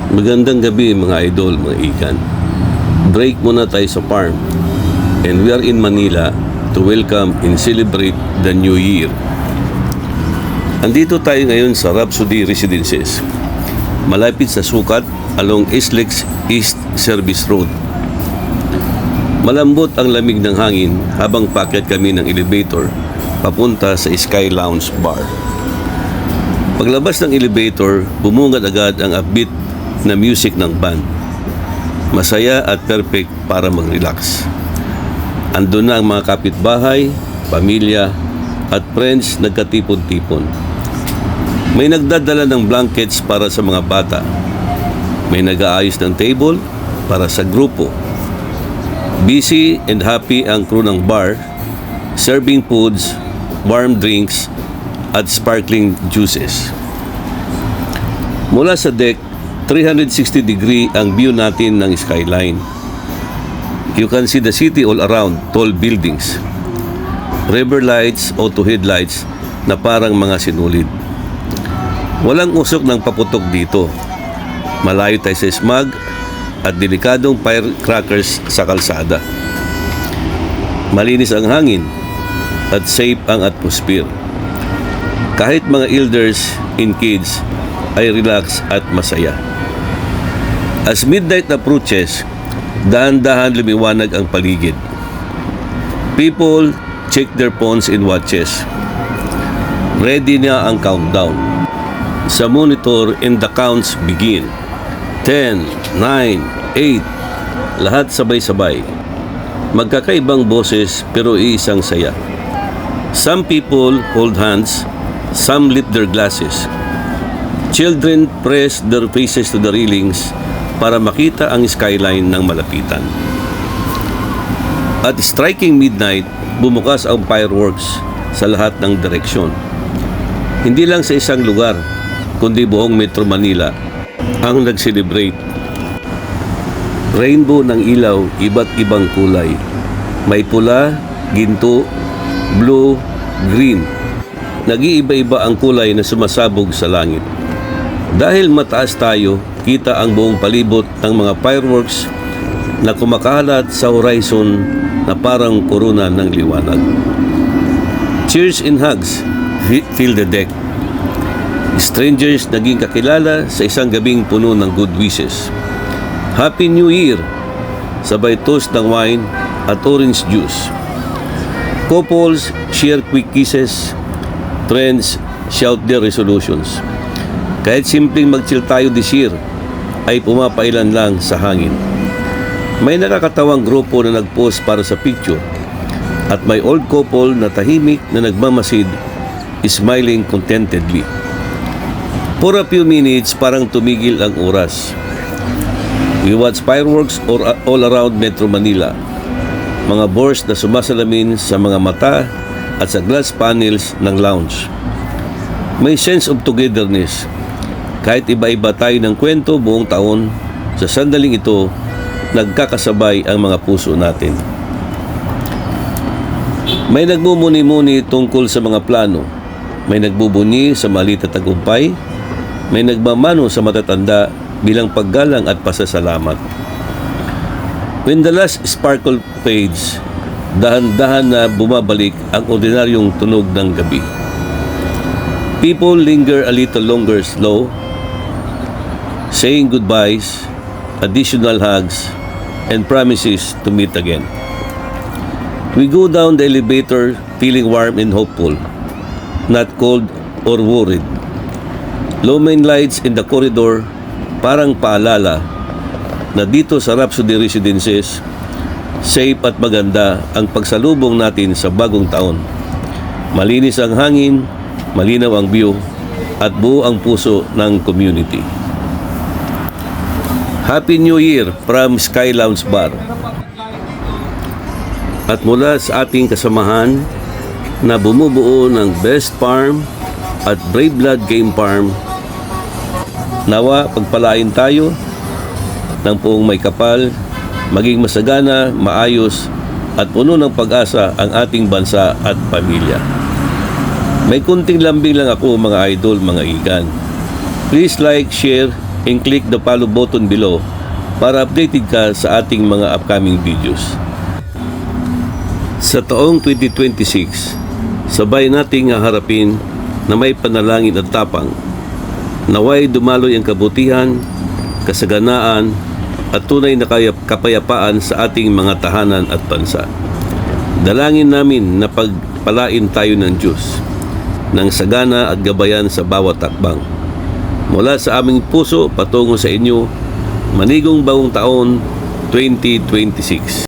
Magandang gabi mga idol, mga ikan. Break muna tayo sa farm. And we are in Manila to welcome and celebrate the New Year. Andito tayo ngayon sa Rhapsody Residences, malapit sa sukat along SLEX East Service Road. Malambot ang lamig ng hangin habang paakyat kami ng elevator papunta sa Sky Lounge Bar. Paglabas ng elevator, bumungad agad ang upbeat na music ng band. Masaya at perfect para mag-relax. Andun na ang mga kapitbahay, pamilya, at friends nagkatipon-tipon. May nagdadala ng blankets para sa mga bata. May nag-aayos ng table para sa grupo. Busy and happy ang crew ng bar, serving foods, warm drinks, at sparkling juices. Mula sa deck, 360-degree ang view natin ng skyline. You can see the city all around, tall buildings, river lights, auto headlights na parang mga sinulid. Walang usok ng paputok dito. Malayo tayo sa smog at delikadong firecrackers sa kalsada. Malinis ang hangin at safe ang atmosphere. Kahit mga elders and kids ay relax at masaya. As midnight approaches, dahan-dahan lumiwanag ang paligid. People check their phones and watches. Ready na ang countdown. Sa monitor and the counts begin. 10, 9, 8. Lahat sabay-sabay. Magkakaibang boses pero iisang saya. Some people hold hands, some lift their glasses. Children press their faces to the railings para makita ang skyline ng malapitan. At striking midnight, bumukas ang fireworks sa lahat ng direksyon. Hindi lang sa isang lugar, kundi buong Metro Manila ang nag-celebrate. Rainbow ng ilaw, iba't ibang kulay. May pula, ginto, blue, green. Nag-iiba-iba ang kulay na sumasabog sa langit. Dahil mataas tayo, kita ang buong palibot ng mga fireworks na kumakalat sa horizon na parang korona ng liwanag. Cheers and hugs fill the deck. Strangers naging kakilala sa isang gabing puno ng good wishes. Happy New Year! Sabay toast ng wine at orange juice. Couples share quick kisses. Friends shout their resolutions. Kahit simpleng mag-chill tayo this year, ay pumapailan lang sa hangin. May nakakatawang grupo na nag-post para sa picture at may old couple na tahimik na nagmamasid, smiling contentedly. For a few minutes, parang tumigil ang oras. We watch fireworks all around Metro Manila. Mga burst na sumasalamin sa mga mata at sa glass panels ng lounge. May sense of togetherness. Kahit iba-iba tayo ng kwento buong taon, sa sandaling ito, nagkakasabay ang mga puso natin. May nagmumuni-muni tungkol sa mga plano. May nagbubuni sa maliit na tagumpay. May nagmamano sa matatanda bilang paggalang at pasasalamat. When the last sparkle fades, dahan-dahan na bumabalik ang ordinaryong tunog ng gabi. People linger a little longer slow, saying goodbyes, additional hugs, and promises to meet again. We go down the elevator feeling warm and hopeful, not cold or worried. Low main lights in the corridor parang paalala na dito sa Rhapsody Residences, safe at maganda ang pagsalubong natin sa bagong taon. Malinis ang hangin, malinaw ang view, at buo ang puso ng community. Happy New Year from Sky Lounge Bar. At mula sa ating kasamahan na bumubuo ng Best Farm at Brave Blood Game Farm, nawa pagpalain tayo ng puong may kapal, maging masagana, maayos at puno ng pag-asa ang ating bansa at pamilya. May kunting lambing lang ako mga idol, mga ikan. Please like, share, and click the follow button below para updated ka sa ating mga upcoming videos. Sa taong 2026, sabay nating harapin na may panalangin at tapang. Naway dumaloy ang kabutihan, kasaganaan at tunay na kapayapaan sa ating mga tahanan at bansa. Dalangin namin na pagpalain tayo ng Diyos ng sagana at gabayan sa bawat takbang. Mula sa aming puso patungo sa inyo, manigong bagong taon 2026.